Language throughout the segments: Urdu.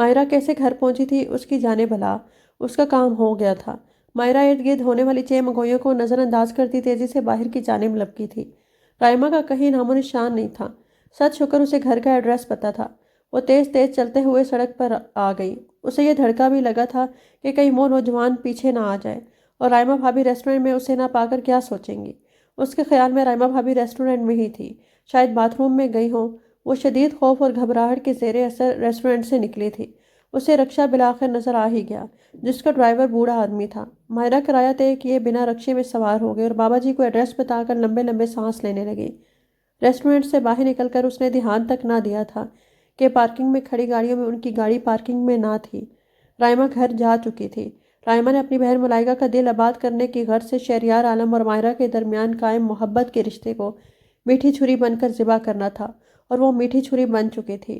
ماہرہ کیسے گھر پہنچی تھی اس کی جانے بھلا، اس کا کام ہو گیا تھا۔ ماہرہ ارد گرد ہونے والی چہمگوئیوں کو نظر انداز کرتی تیزی سے باہر کی جانب لپکی تھی۔ رائمہ کا کہیں نام و نشان نہیں تھا۔ سچ شکر اسے گھر کا ایڈریس پتا تھا۔ وہ تیز تیز چلتے ہوئے سڑک پر آ گئی۔ اسے یہ دھڑکا بھی لگا تھا کہ کہیں وہ نوجوان پیچھے نہ آ جائے اور رائمہ بھابھی ریسٹورنٹ میں اسے نہ پا کر کیا سوچیں گی۔ اس کے خیال میں رائمہ بھابھی ریسٹورنٹ میں ہی تھی، شاید باتھ روم میں گئی ہوں۔ وہ شدید خوف اور گھبراہٹ کے زیر اثر ریسٹورنٹ سے نکلی تھی۔ اسے رکشہ بالآخر نظر آ ہی گیا، جس کا ڈرائیور بوڑھا آدمی تھا۔ ماہرہ کرایہ طے کیے بنا رکشے میں سوار ہو گئی اور بابا جی کو ایڈریس بتا کر لمبے لمبے سانس لینے لگی۔ ریسٹورنٹ سے باہر نکل کر اس نے دھیان تک نہ دیا تھا کہ پارکنگ میں کھڑی گاڑیوں میں ان کی گاڑی پارکنگ میں نہ تھی۔ رائمہ گھر جا چکی تھی۔ رائمہ نے اپنی بہن ملائکہ کا دل آباد کرنے کی غرض سے شہریار عالم اور ماہرہ کے درمیان قائم محبت کے رشتے کو میٹھی چھری بن کر ذبح کرنا تھا، اور وہ میٹھی چھری بن چکی تھی۔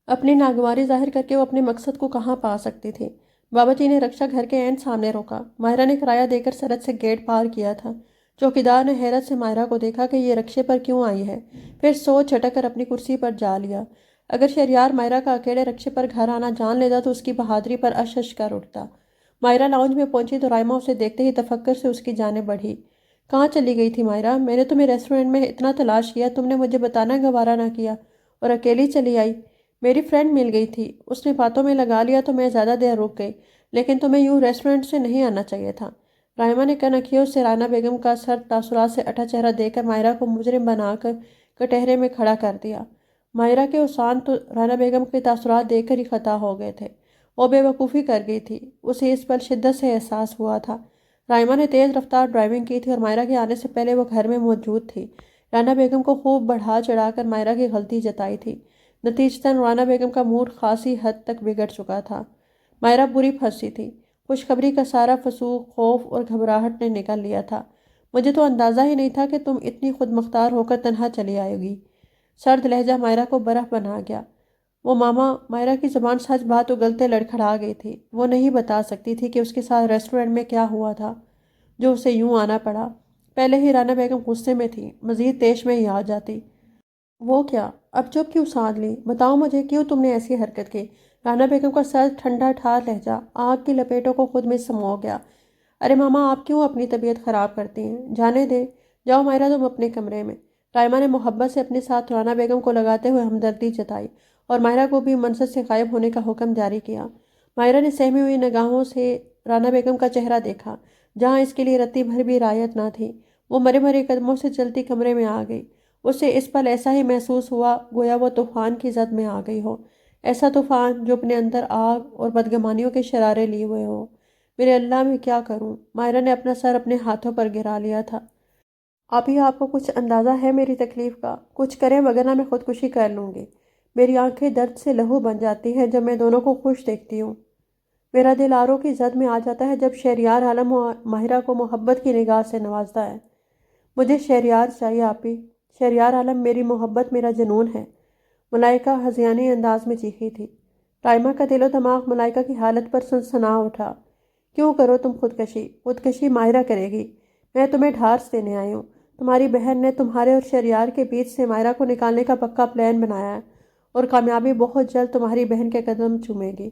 اپنی ناگواری ظاہر کر کے وہ اپنے مقصد کو کہاں پا سکتی تھی؟ بابا جی نے رکشہ گھر کے عین سامنے روکا۔ ماہرہ نے کرایہ دے کر سرحد سے گیٹ پار کیا تھا۔ چوکیدار نے حیرت سے ماہرہ کو دیکھا کہ یہ رکشے پر کیوں آئی ہے، پھر سوچ جھٹک کر اپنی کرسی پر جا لیا۔ اگر شہریار ماہرہ کا اکیلے رکشے پر گھر آنا جان لیتا تو اس کی بہادری پر اش اش کر اٹھتا۔ ماہرہ لاؤنج میں پہنچی تو رائمہ اسے دیکھتے ہی تفکر سے اس کی جانب بڑھی۔ کہاں چلی گئی تھی ماہرہ؟ میں نے تمہیں ریسٹورنٹ میں اتنا تلاش کیا، تم نے مجھے بتانا گوارا نہ کیا اور اکیلی چلی آئی۔ میری فرینڈ مل گئی تھی، اس نے باتوں میں لگا لیا تو میں زیادہ دیر رک گئی، لیکن تمہیں یوں ریسٹورنٹ سے نہیں آنا چاہیے تھا۔ رائمہ نے کنکھیوں سے رانا بیگم کا سرد تاثرات سے اٹھا چہرہ دیکھ کر ماہرہ کو مجرم بنا کر کٹہرے میں کھڑا کر دیا۔ ماہرہ کے اوسان تو رانا بیگم کے تاثرات دیکھ کر ہی خطا ہو گئے تھے۔ وہ بے وقوفی کر گئی تھی، اسے اس پر شدت سے احساس ہوا تھا۔ رائمہ نے تیز رفتار ڈرائیونگ کی تھی اور ماہرہ کے آنے سے پہلے وہ گھر میں موجود تھی۔ رانا بیگم کو خوب بڑھا چڑھا کر ماہرہ کی غلطی جتائی تھی۔ نتیجتاً رانا بیگم کا موڈ خاصی حد تک بگڑ چکا تھا۔ ماہرہ بری پھنسی تھی۔ خوشخبری کا سارا فسوق خوف اور گھبراہٹ نے نکل لیا تھا۔ مجھے تو اندازہ ہی نہیں تھا کہ تم اتنی خود مختار ہو کر تنہا چلی آئے گی۔ سرد لہجہ ماہرہ کو برف بنا گیا۔ وہ ماما، ماہرہ کی زبان سچ بات اگلتے لڑکھڑا گئی تھی۔ وہ نہیں بتا سکتی تھی کہ اس کے ساتھ ریسٹورنٹ میں کیا ہوا تھا جو اسے یوں آنا پڑا۔ پہلے ہی رانا بیگم غصے میں تھی، مزید تیش میں ہی آ جاتی۔ وہ کیا؟ اب چپ کیوں سادھ لی؟ بتاؤ مجھے، کیوں تم نے ایسی حرکت کی؟ رانا بیگم کا سر ٹھنڈا ٹھار لہجہ آگ کی لپیٹوں کو خود میں سمو گیا۔ ارے ماما، آپ کیوں اپنی طبیعت خراب کرتی ہیں؟ جانے دیں، جاؤ ماہرہ تم اپنے کمرے میں۔ رائمہ نے محبت سے اپنے ساتھ رانا بیگم کو لگاتے ہوئے ہمدردی جتائی اور ماہرہ کو بھی منصت سے غائب ہونے کا حکم جاری کیا۔ ماہرہ نے سہمی ہوئی نگاہوں سے رانا بیگم کا چہرہ دیکھا، جہاں اس کے لیے رتی بھر بھی رعایت نہ تھی۔ وہ مرے مرے قدموں سے چلتی کمرے میں آ گئی۔ اسے اس پل ایسا ہی محسوس ہوا گویا وہ طوفان کی زد میں آ گئی ہو، ایسا طوفان جو اپنے اندر آگ اور بدگمانیوں کے شرارے لیے ہوئے ہو۔ میرے اللہ، میں کیا کروں؟ ماہرہ نے اپنا سر اپنے ہاتھوں پر گرا لیا تھا۔ ابھی آپ کو کچھ اندازہ ہے میری تکلیف کا؟ کچھ کریں وگرنہ میں خودکشی کر لوں گی۔ میری آنکھیں درد سے لہو بن جاتی ہیں جب میں دونوں کو خوش دیکھتی ہوں۔ میرا دل آرو کی زد میں آ جاتا ہے جب شہریار عالم ماہرہ کو محبت کی نگاہ سے نوازتا ہے۔ مجھے شہریار چاہیے آپی، شہریار عالم میری محبت میرا جنون ہے، ملائکہ ہذیانی انداز میں چیخی تھی۔ رائمہ کا دل و دماغ ملائکہ کی حالت پر سنسنا اٹھا۔ کیوں کرو تم خودکشی؟ خودکشی ماہرہ کرے گی، میں تمہیں ڈھارس دینے آئی ہوں۔ تمہاری بہن نے تمہارے اور شہریار کے بیچ سے ماہرہ کو نکالنے کا پکا پلان بنایا ہے اور کامیابی بہت جلد تمہاری بہن کے قدم چومے گی۔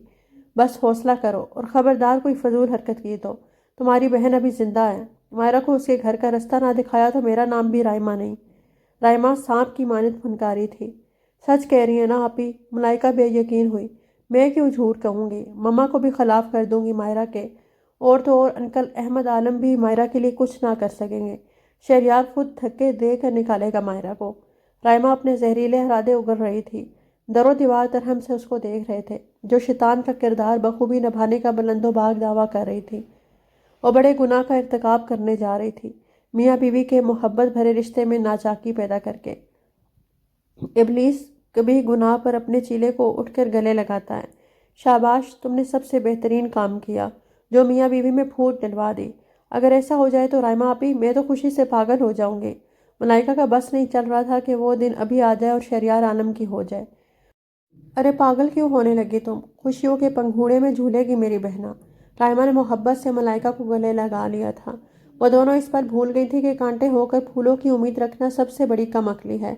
بس حوصلہ کرو اور خبردار کوئی فضول حرکت کی تو تمہاری بہن ابھی زندہ ہے۔ ماہرہ کو اس کے گھر کا رستہ نہ دکھایا تو میرا نام بھی رائمہ نہیں۔ رائمہ سانپ کی مانند پھنکاری تھی۔ سچ کہہ رہی ہے نا آپی؟ ملائکہ بے یقین ہوئی۔ میں کیوں جھوٹ کہوں گی؟ مما کو بھی خلاف کر دوں گی ماہرہ کے، اور تو اور انکل احمد عالم بھی ماہرہ کے لیے کچھ نہ کر سکیں گے۔ شہریار خود دھکے دے کر نکالے گا ماہرہ کو۔ رائمہ اپنے زہریلے ارادے اگل رہی تھی۔ در و دیوار درہم سے اس کو دیکھ رہے تھے، جو شیطان کا کردار بخوبی نبھانے کا بلند و باغ دعویٰ کر رہی تھی اور بڑے گناہ کا ارتکاب کرنے جا رہی تھی، میاں بیوی کے محبت بھرے رشتے میں ناچاکی پیدا کر کے۔ ابلیس کبھی گناہ پر اپنے چیلے کو اٹھ کر گلے لگاتا ہے۔ شاباش، تم نے سب سے بہترین کام کیا جو میاں بیوی میں پھوٹ ڈلوا دی۔ اگر ایسا ہو جائے تو رائمہ آپی، میں تو خوشی سے پاگل ہو جاؤں گی۔ ملائکہ کا بس نہیں چل رہا تھا کہ وہ دن ابھی آ جائے اور شہریار عالم کی ہو جائے۔ ارے پاگل کیوں ہونے لگی تم؟ خوشیوں کے پنگھوڑے میں جھولے گی میری بہنا۔ رائمہ نے محبت سے ملائکہ کو گلے لگا لیا تھا۔ وہ دونوں اس پر بھول گئی تھی کہ کانٹے ہو کر پھولوں کی امید رکھنا سب سے بڑی کم عقلی ہے۔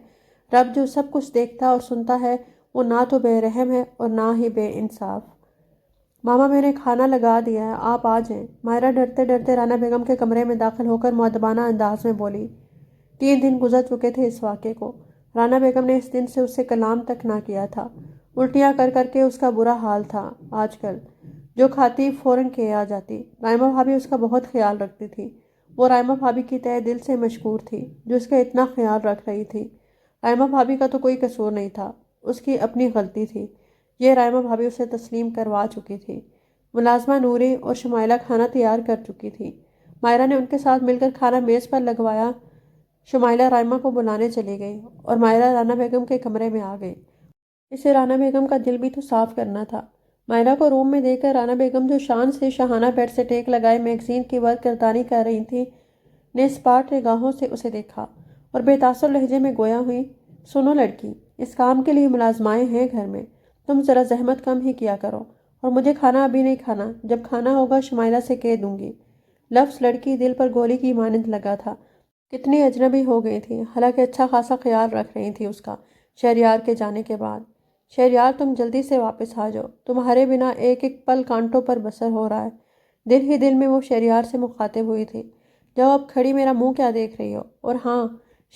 رب جو سب کچھ دیکھتا اور سنتا ہے، وہ نہ تو بے رحم ہے اور نہ ہی بے انصاف۔ ماما میں نے کھانا لگا دیا ہے، آپ آ جائیں، مائرہ ڈرتے ڈرتے رانا بیگم کے کمرے میں داخل ہو کر مؤدبانہ انداز میں بولی۔ 3 دن گزر چکے تھے اس واقعے کو۔ رانا بیگم نے اس دن سے اس سے کلام تک نہ کیا تھا۔ الٹیاں کر کر کے اس کا برا حال تھا آج کل۔ جو کھاتی فوراً کے آ جاتی۔ رائمہ بھابھی اس کا بہت خیال رکھتی تھی۔ وہ رائمہ بھابھی کی تہہ دل سے مشکور تھی جو اس کا اتنا خیال رکھ رہی تھی۔ رائمہ بھابھی کا تو کوئی قصور نہیں تھا، اس کی اپنی غلطی تھی، یہ رائمہ بھابھی اسے تسلیم کروا چکی تھی۔ ملازمہ نوری اور شمائلہ کھانا تیار کر چکی تھی۔ مائرہ نے ان کے ساتھ مل کر کھانا میز پر لگوایا۔ شمائلہ رائمہ کو بلانے چلی گئی اور مائرہ رانا بیگم کے کمرے میں آ گئی۔ اسے رانا بیگم کا دل بھی تو صاف کرنا تھا۔ مائرہ کو روم میں دیکھ کر رانا بیگم جو شان سے شاہانہ بیڈ سے ٹیک لگائے میگزین کی ورق گردانی کر رہی تھی نے اسپاٹ نگاہوں سے اسے دیکھا اور بے تاثر لہجے میں گویا ہوئی، سنو لڑکی، اس کام کے لیے ملازمائیں ہیں گھر میں، تم ذرا زحمت کم ہی کیا کرو، اور مجھے کھانا ابھی نہیں کھانا، جب کھانا ہوگا شمائلہ سے کہہ دوں گی۔ لفظ لڑکی دل پر گولی کی مانند لگا تھا۔ کتنی اجنبی ہو گئی تھی، حالانکہ اچھا خاصا خیال رکھ رہی تھی اس کا شہریار کے جانے کے بعد۔ شہریار تم جلدی سے واپس آ جاؤ، تمہارے بنا ایک ایک پل کانٹوں پر بسر ہو رہا ہے۔ دل ہی دل میں وہ شہریار سے مخاطب ہوئی تھی، جاؤ اب کھڑی میرا منہ کیا دیکھ رہی ہو، اور ہاں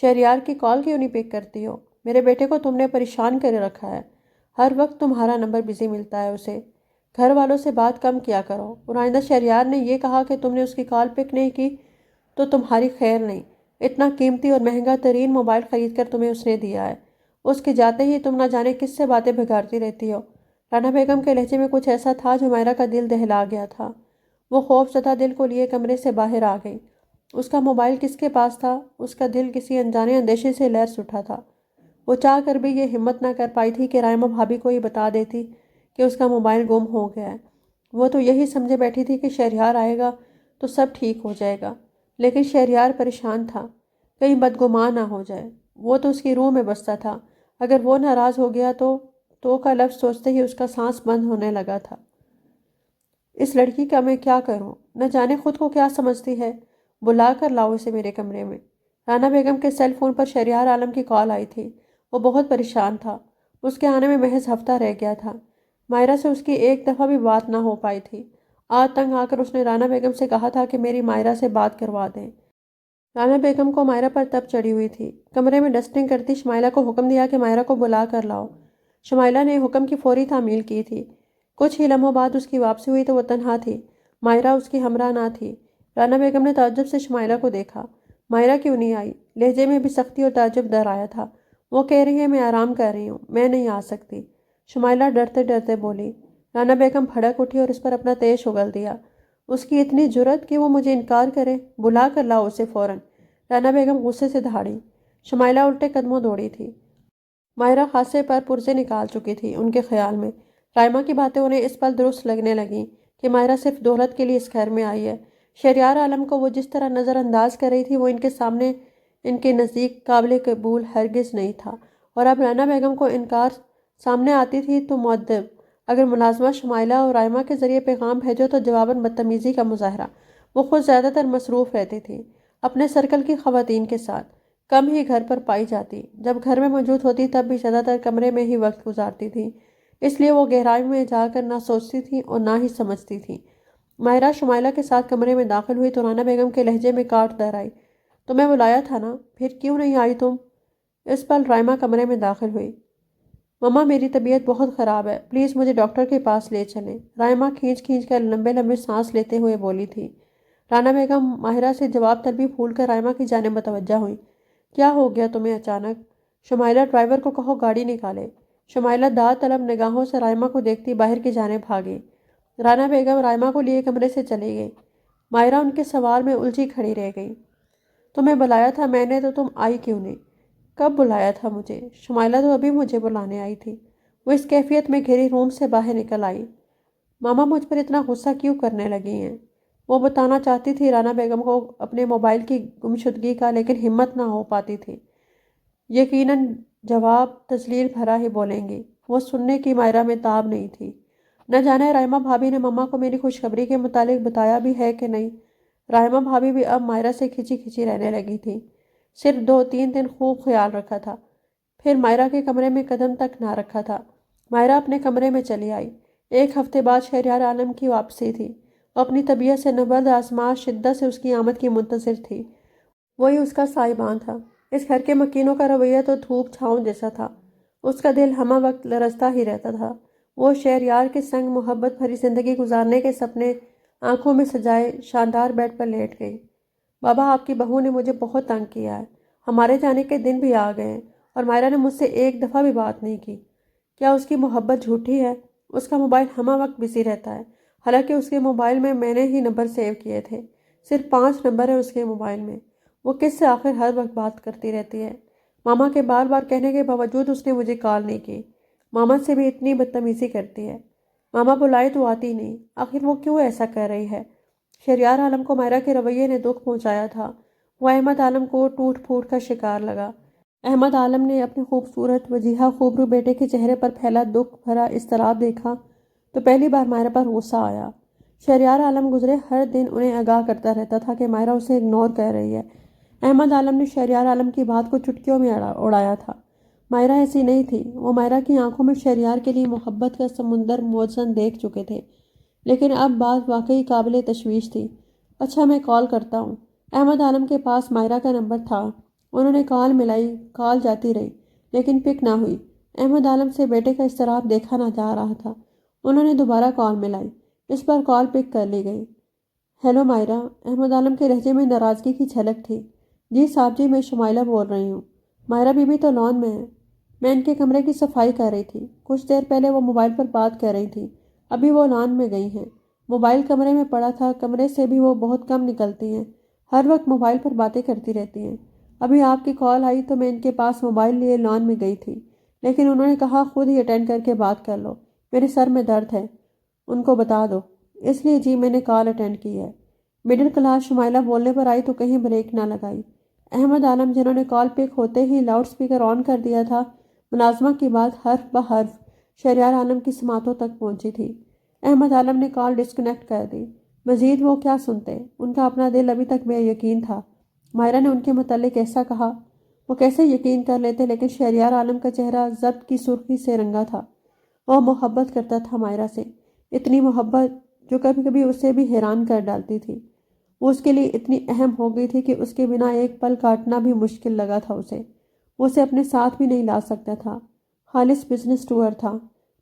شہریار کی کال کیوں نہیں پک کرتی ہو؟ میرے بیٹے کو تم نے پریشان کر رکھا ہے، ہر وقت تمہارا نمبر بزی ملتا ہے اسے۔ گھر والوں سے بات کم کیا کرو، اور آئندہ شہریار نے یہ کہا کہ تم نے اس کی کال پک نہیں کی تو تمہاری خیر نہیں۔ اتنا قیمتی اور مہنگا ترین موبائل خرید کر تمہیں اس نے دیا ہے، اس کے جاتے ہی تم نہ جانے کس سے باتیں بگاڑتی رہتی ہو۔ رانا بیگم کے لہجے میں کچھ ایسا تھا جو مائرہ کا دل دہلا گیا تھا۔ وہ خوف زدہ دل کو لیے کمرے سے باہر آ گئی۔ اس کا موبائل کس کے پاس تھا؟ اس کا دل کسی انجانے اندیشے سے لرز اٹھا تھا۔ وہ چاہ کر بھی یہ ہمت نہ کر پائی تھی کہ رائمہ بھابھی کو یہ بتا دیتی کہ اس کا موبائل گم ہو گیا ہے۔ وہ تو یہی سمجھے بیٹھی تھی کہ شہریار آئے گا تو سب ٹھیک ہو جائے گا، لیکن شہریار پریشان تھا، کہیں بدگمان نہ ہو جائے۔ وہ تو اس کی روح میں بستا تھا، اگر وہ ناراض ہو گیا تو کا لفظ سوچتے ہی اس کا سانس بند ہونے لگا تھا۔ اس لڑکی کا میں کیا کروں؟ نہ جانے خود کو کیا سمجھتی ہے، بلا کر لاؤ اسے میرے کمرے میں۔ رانا بیگم کے سیل فون پر شہریار عالم کی کال آئی تھی۔ وہ بہت پریشان تھا، اس کے آنے میں محض ہفتہ رہ گیا تھا۔ مائرہ سے اس کی ایک دفعہ بھی بات نہ ہو پائی تھی۔ آج تنگ آ کر اس نے رانا بیگم سے کہا تھا کہ میری مائرہ سے بات کروا دیں۔ رانا بیگم کو مائرہ پر تب چڑھی ہوئی تھی۔ کمرے میں ڈسٹنگ کرتی شمائلہ کو حکم دیا کہ مائرہ کو بلا کر لاؤ۔ شمائلہ نے حکم کی فوری تعمیل کی تھی۔ کچھ ہی لمحوں بعد اس کی واپسی ہوئی تو وہ تنہا تھی، مائرہ اس کی ہمراہ نہ تھی۔ رانا بیگم نے تعجب سے شمائلہ کو دیکھا۔ مائرہ کیوں نہیں آئی؟ لہجے میں بھی سختی اور تعجب در آیا تھا۔ وہ کہہ رہی ہے میں آرام کر رہی ہوں، میں نہیں آ سکتی، شمائلہ ڈرتے ڈرتے بولی۔ رانا بیگم بھڑک اٹھی اور اس پر اپنا تیش اگل دیا۔ اس کی اتنی جرأت کہ وہ مجھے انکار کرے، بلا کر لاؤ اسے فوراً۔ رانا بیگم غصے سے دھاڑی۔ شمائلہ الٹے قدموں دوڑی تھی۔ مائرہ خاصے پر پرزے نکال چکی تھی ان کے خیال میں۔ رائمہ کی باتیں انہیں اس پل درست لگنے لگیں کہ مائرہ صرف دولت کے لیے اس گھر میں آئی ہے۔ شہریار عالم کو وہ جس طرح نظر انداز کر رہی تھی وہ ان کے سامنے ان کے نزدیک قابل قبول ہرگز نہیں تھا، اور اب رانا بیگم کو انکار سامنے آتی تھی تو مؤدب۔ اگر ملازمہ شمائلہ اور رائمہ کے ذریعے پیغام بھیجو تو جواباً بدتمیزی کا مظاہرہ۔ وہ خود زیادہ تر مصروف رہتی تھی اپنے سرکل کی خواتین کے ساتھ، کم ہی گھر پر پائی جاتی، جب گھر میں موجود ہوتی تب بھی زیادہ تر کمرے میں ہی وقت گزارتی تھی، اس لیے وہ گہرائی میں جا کر نہ سوچتی تھی اور نہ ہی سمجھتی تھی۔ مائرہ شمائلہ کے ساتھ کمرے میں داخل ہوئی تو رانا بیگم کے لہجے میں کاٹ در آئی۔ تمہیں بلایا تھا نا، پھر کیوں نہیں آئی تم؟ اس پل رائمہ کمرے میں داخل ہوئی۔ مما میری طبیعت بہت خراب ہے، پلیز مجھے ڈاکٹر کے پاس لے چلیں، رائمہ کھینچ کھینچ کر لمبے لمبے سانس لیتے ہوئے بولی تھی۔ رانا بیگم ماہرہ سے جواب طلبی پھول کر رائمہ کی جانب متوجہ ہوئی۔ کیا ہو گیا تمہیں اچانک؟ شمائلہ ڈرائیور کو کہو گاڑی نکالے۔ شمائلہ داد طلب نگاہوں سے رائمہ کو دیکھتی باہر کی جانب بھاگی۔ رانا بیگم رائمہ کو لیے کمرے سے چلی گئی۔ مائرہ ان کے سوال میں الجھی کھڑی رہ گئی۔ تمہیں بلایا تھا میں نے تو تم آئی کیوں نہیں؟ کب بلایا تھا مجھے؟ شمائلہ تو ابھی مجھے بلانے آئی تھی۔ وہ اس کیفیت میں گھری روم سے باہر نکل آئی۔ ماما مجھ پر اتنا غصہ کیوں کرنے لگی ہیں؟ وہ بتانا چاہتی تھی رانا بیگم کو اپنے موبائل کی گمشدگی کا، لیکن ہمت نہ ہو پاتی تھی۔ یقیناً جواب تذلیل بھرا ہی بولیں گی، وہ سننے کی مائرہ میں تاب نہیں تھی۔ نہ جانے رائمہ بھابھی نے مما کو میری خوشخبری کے متعلق بتایا بھی ہے کہ نہیں۔ رائمہ بھابھی بھی اب مائرہ سے کھچی کھچی رہنے لگی تھی۔ صرف 2-3 دن خوب خیال رکھا تھا، پھر مائرہ کے کمرے میں قدم تک نہ رکھا تھا۔ مائرہ اپنے کمرے میں چلی آئی۔ 1 ہفتے بعد شہریار عالم کی واپسی تھی۔ وہ اپنی طبیعت سے نبرد آزما شدت سے اس کی آمد کی منتظر تھی۔ وہی اس کا سائبان تھا۔ اس گھر کے مکینوں کا رویہ تو دھوپ چھاؤں جیسا تھا۔ اس کا دل ہمہ وقت لرزتا ہی رہتا تھا۔ وہ شہریار کے سنگ محبت بھری زندگی گزارنے کے سپنے آنکھوں میں سجائے شاندار بیڈ پر لیٹ گئی۔ بابا، آپ کی بہو نے مجھے بہت تنگ کیا ہے۔ ہمارے جانے کے دن بھی آ گئے ہیں اور مائرہ نے مجھ سے ایک دفعہ بھی بات نہیں کی۔ کیا اس کی محبت جھوٹی ہے؟ اس کا موبائل ہمہ وقت بزی رہتا ہے، حالانکہ اس کے موبائل میں نے ہی نمبر سیو کیے تھے۔ صرف 5 نمبر ہیں اس کے موبائل میں۔ وہ کس سے آخر ہر وقت بات کرتی رہتی ہے؟ ماما کے بار بار کہنے کے باوجود اس نے مجھے کال نہیں کی۔ ماما سے بھی اتنی بدتمیزی کرتی ہے۔ ماما بلائے تو آتی نہیں۔ آخر وہ کیوں ایسا کر رہی ہے؟ شہریار عالم کو مائرہ کے رویے نے دکھ پہنچایا تھا۔ وہ احمد عالم کو ٹوٹ پھوٹ کا شکار لگا۔ احمد عالم نے اپنے خوبصورت وجیہہ خوبرو بیٹے کے چہرے پر پھیلا دکھ بھرا اضطراب دیکھا تو پہلی بار مائرہ پر غصہ آیا۔ شہریار عالم گزرے ہر دن انہیں آگاہ کرتا رہتا تھا کہ مائرہ اسے اگنور کر رہی ہے۔ احمد عالم نے شہریار عالم کی بات کو چٹکیوں میں اڑایا تھا۔ مائرہ ایسی نہیں تھی۔ وہ مائرہ کی آنکھوں میں شہریار کے لیے محبت کا سمندر موجزن دیکھ چکے تھے، لیکن اب بات واقعی قابل تشویش تھی۔ اچھا، میں کال کرتا ہوں۔ احمد عالم کے پاس مائرہ کا نمبر تھا۔ انہوں نے کال ملائی، کال جاتی رہی لیکن پک نہ ہوئی۔ احمد عالم سے بیٹے کا اضطراب دیکھا نہ جا رہا تھا۔ انہوں نے دوبارہ کال ملائی۔ اس پر کال پک کر لی گئی۔ ہیلو مائرہ۔ احمد عالم کے لہجے میں ناراضگی کی جھلک تھی۔ جی صاحب جی، میں شمائلہ بول رہی ہوں۔ مائرہ بی بی تو لان میں ہے۔ میں ان کے کمرے کی صفائی کر رہی تھی۔ کچھ دیر پہلے وہ موبائل پر بات کر رہی تھی۔ ابھی وہ لان میں گئی ہیں۔ موبائل کمرے میں پڑا تھا۔ کمرے سے بھی وہ بہت کم نکلتی ہیں۔ ہر وقت موبائل پر باتیں کرتی رہتی ہیں۔ ابھی آپ کی کال آئی تو میں ان کے پاس موبائل لیے لان میں گئی تھی، لیکن انہوں نے کہا خود ہی اٹینڈ کر کے بات کر لو، میرے سر میں درد ہے، ان کو بتا دو۔ اس لیے جی میں نے کال اٹینڈ کی ہے۔ مڈل کلاس شمائلہ بولنے پر آئی تو کہیں بریک نہ لگائی۔ احمد عالم، جنہوں نے کال پک ہوتے ہی لاؤڈ سپیکر آن کر دیا تھا، ملازمہ کی بات حرف بہ حرف شہریار عالم کی سماعتوں تک پہنچی تھی۔ احمد عالم نے کال ڈسکنیکٹ کر دی۔ مزید وہ کیا سنتے؟ ان کا اپنا دل ابھی تک بے یقین تھا۔ مائرہ نے ان کے متعلق ایسا کہا، وہ کیسے یقین کر لیتے؟ لیکن شہریار عالم کا چہرہ ضبط کی سرخی سے رنگا تھا۔ وہ محبت کرتا تھا مائرہ سے، اتنی محبت جو کبھی کبھی اسے بھی حیران کر ڈالتی تھی۔ وہ اس کے لیے اتنی اہم ہو گئی تھی کہ اس کے بنا ایک پل کاٹنا بھی مشکل لگا تھا اسے۔ وہ اسے اپنے ساتھ بھی نہیں لا سکتا تھا۔ خالص بزنس ٹور تھا۔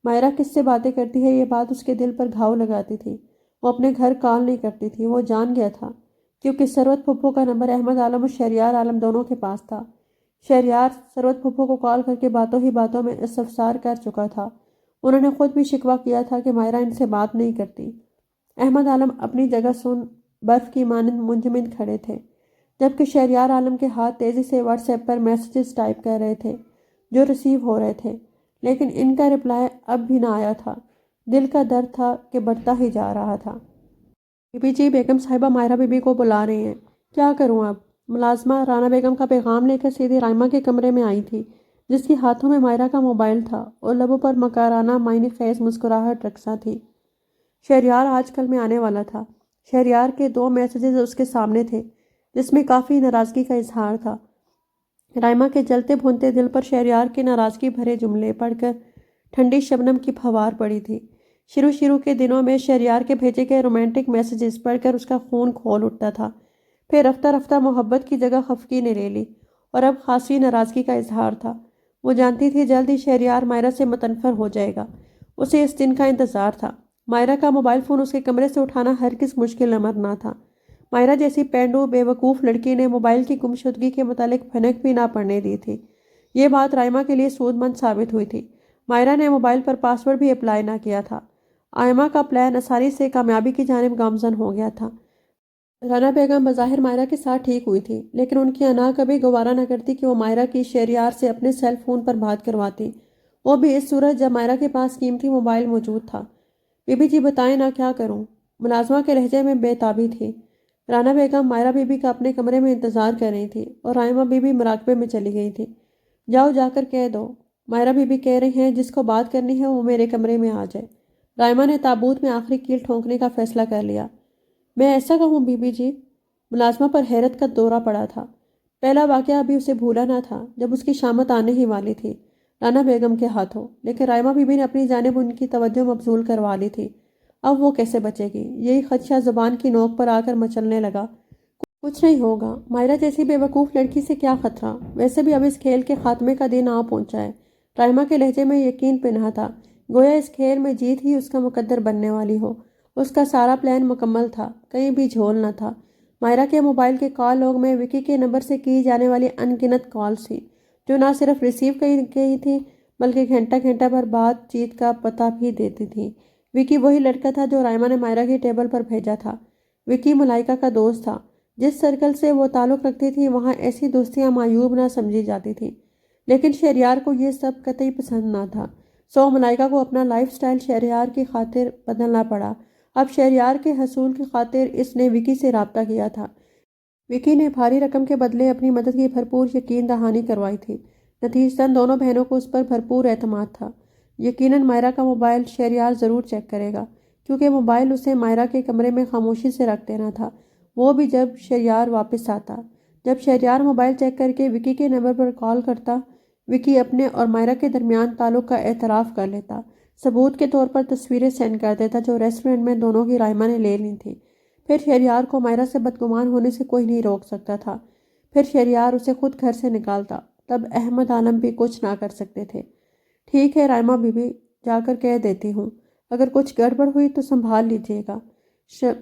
مائرہ کس سے باتیں کرتی ہے یہ بات اس کے دل پر گھاؤ لگاتی تھی۔ وہ اپنے گھر کال نہیں کرتی تھی۔ وہ جان گیا تھا کیونکہ ثروت پھپھو کا نمبر احمد عالم اور شہریار عالم دونوں کے پاس تھا۔ شہریار ثروت پھپھو کو کال کر کے باتوں ہی باتوں میں استفسار کر چکا تھا۔ انہوں نے خود بھی شکوہ کیا تھا کہ مائرہ ان سے بات نہیں کرتی۔ احمد عالم اپنی جگہ سن برف کی مانند منجمد کھڑے تھے، جبکہ شہریار عالم کے ہاتھ تیزی سے واٹس ایپ پر میسیجز ٹائپ کر رہے تھے جو ریسیو ہو رہے تھے، لیکن ان کا رپلائی اب بھی نہ آیا تھا۔ دل کا درد تھا کہ بڑھتا ہی جا رہا تھا۔ بی بی جی، بیگم صاحبہ مائرہ بی بی کو بلا رہی ہیں۔ کیا کروں اب؟ ملازمہ رانا بیگم کا پیغام لے کر سیدھی رائمہ کے کمرے میں آئی تھی، جس کی ہاتھوں میں مائرہ کا موبائل تھا اور لبوں پر مکارانہ معنی خیز مسکراہٹ رقصاں تھی۔ شہریار آج کل میں آنے والا تھا۔ شہریار کے 2 میسیجز اس کے سامنے تھے جس میں کافی ناراضگی کا اظہار تھا۔ رائمہ کے جلتے بھونتے دل پر شہریار کے ناراضگی بھرے جملے پڑھ کر ٹھنڈی شبنم کی پھوار پڑی تھی۔ شروع کے دنوں میں شہریار کے بھیجے گئے رومانٹک میسیجز پڑھ کر اس کا خون کھول اٹھتا تھا، پھر رفتہ رفتہ محبت کی جگہ خفگی نے لے لی اور اب خاصی ناراضگی کا اظہار تھا۔ وہ جانتی تھی جلد ہی شہریار مائرہ سے متنفر ہو جائے گا۔ اسے اس دن کا انتظار تھا۔ مائرہ کا موبائل فون اس کے کمرے سے اٹھانا ہرگز مشکل امر نہ تھا۔ مائرہ جیسی پینڈو بے وقوف لڑکی نے موبائل کی گمشدگی کے متعلق بھنک بھی نہ پڑنے دی تھی۔ یہ بات رائمہ کے لیے سود مند ثابت ہوئی تھی۔ مائرہ نے موبائل پر پاسورڈ بھی اپلائی نہ کیا تھا۔ آئمہ کا پلان آسانی سے کامیابی کی جانب گامزن ہو گیا تھا۔ رانا بیگم بظاہر مائرہ کے ساتھ ٹھیک ہوئی تھی، لیکن ان کی انا کبھی گوارا نہ کرتی کہ وہ مائرہ کی شہریار سے اپنے سیل فون پر بات کرواتی، وہ بھی اس صورت جب مائرہ کے پاس قیمتی موبائل موجود تھا۔ بی بی جی بتائیں نا کیا کروں؟ ملازمہ کے لہجے میں بے تابی تھی۔ رانا بیگم مائرہ بی بی کا اپنے کمرے میں انتظار کر رہی تھی اور رائمہ بی بی مراقبے میں چلی گئی تھی۔ جاؤ جا کر کہہ دو، مائرہ بی بی کہہ رہی ہیں جس کو بات کرنی ہے وہ میرے کمرے میں آ جائے۔ رائمہ نے تابوت میں آخری کیل ٹھونکنے کا فیصلہ کر لیا۔ میں ایسا کہوں بی بی جی؟ ملازمہ پر حیرت کا دورہ پڑا تھا۔ پہلا واقعہ ابھی اسے بھولا نہ تھا جب اس کی شامت آنے ہی والی تھی رانا بیگم کے ہاتھوں، لیکن رائمہ بی بی نے اپنی جانب ان کی توجہ مبذول کروا لی تھی۔ اب وہ کیسے بچے گی؟ یہی خدشہ زبان کی نوک پر آ کر مچلنے لگا۔ کچھ نہیں ہوگا، مائرہ جیسی بے وقوف لڑکی سے کیا خطرہ؟ ویسے بھی اب اس کھیل کے خاتمے کا دن آ پہنچا ہے۔ رائمہ کے لہجے میں یقین پنہاں تھا، گویا اس کھیل میں جیت ہی اس کا مقدر بننے والی ہو۔ اس کا سارا پلان مکمل تھا، کہیں بھی جھول نہ تھا۔ مائرہ کے موبائل کے کال لوگ میں وکی کے نمبر سے کی جانے والی ان گنت کالز تھیں، جو نہ صرف ریسیو کی گئی تھیں بلکہ گھنٹہ گھنٹہ پر بات چیت کا پتہ بھی دیتی تھیں۔ وکی وہی لڑکا تھا جو رائمہ نے مائرہ کی ٹیبل پر بھیجا تھا۔ وکی ملائکہ کا دوست تھا۔ جس سرکل سے وہ تعلق رکھتی تھی وہاں ایسی دوستیاں معیوب نہ سمجھی جاتی تھیں، لیکن شہریار کو یہ سب قطعی پسند نہ تھا۔ سو ملائکہ کو اپنا لائف سٹائل شہریار کی خاطر بدلنا پڑا۔ اب شہریار کے حصول کی خاطر اس نے وکی سے رابطہ کیا تھا۔ وکی نے بھاری رقم کے بدلے اپنی مدد کی بھرپور یقین دہانی کروائی تھی۔ نتیجتاً دونوں بہنوں کو اس پر بھرپور اعتماد تھا۔ یقیناً مائرہ کا موبائل شہریار ضرور چیک کرے گا، کیونکہ موبائل اسے مائرہ کے کمرے میں خاموشی سے رکھ دینا تھا، وہ بھی جب شہریار واپس آتا۔ جب شہریار موبائل چیک کر کے وکی کے نمبر پر کال کرتا، وکی اپنے اور مائرہ کے درمیان تعلق کا اعتراف کر لیتا، ثبوت کے طور پر تصویریں سینڈ کر دیتا جو ریسٹورنٹ میں دونوں کی رائمہ نے لے لی تھیں۔ پھر شہریار کو مائرہ سے بدگمان ہونے سے کوئی نہیں روک سکتا تھا۔ پھر شہریار اسے خود گھر سے نکالتا، تب احمد عالم بھی کچھ نہ کر سکتے تھے۔ ٹھیک ہے رائمہ بی بی، جا کر کہہ دیتی ہوں، اگر کچھ گڑبڑ ہوئی تو سنبھال لیجیے گا۔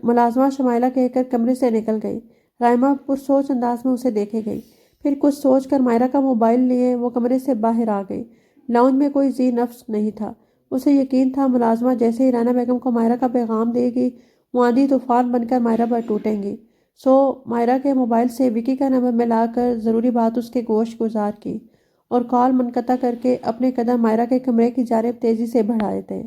ملازمہ شمائلہ کہہ کر کمرے سے نکل گئی۔ رائمہ پرسوچ انداز میں اسے دیکھے گئی، پھر کچھ سوچ کر مائرہ کا موبائل لیے وہ کمرے سے باہر آ گئی۔ لاؤنج میں کوئی ذی نفس نہیں تھا۔ اسے یقین تھا ملازمہ جیسے ہی رانا بیگم کو مائرہ کا پیغام دے گی، وہ آندھی طوفان بن کر مائرہ پر ٹوٹیں گی۔ سو مائرہ کے موبائل سے وکی کا نمبر ملا کر ضروری بات اس کے گوش گزار کی اور کال منقطع کر کے اپنے قدم مائرہ کے کمرے کی جانب تیزی سے بڑھائے تھے۔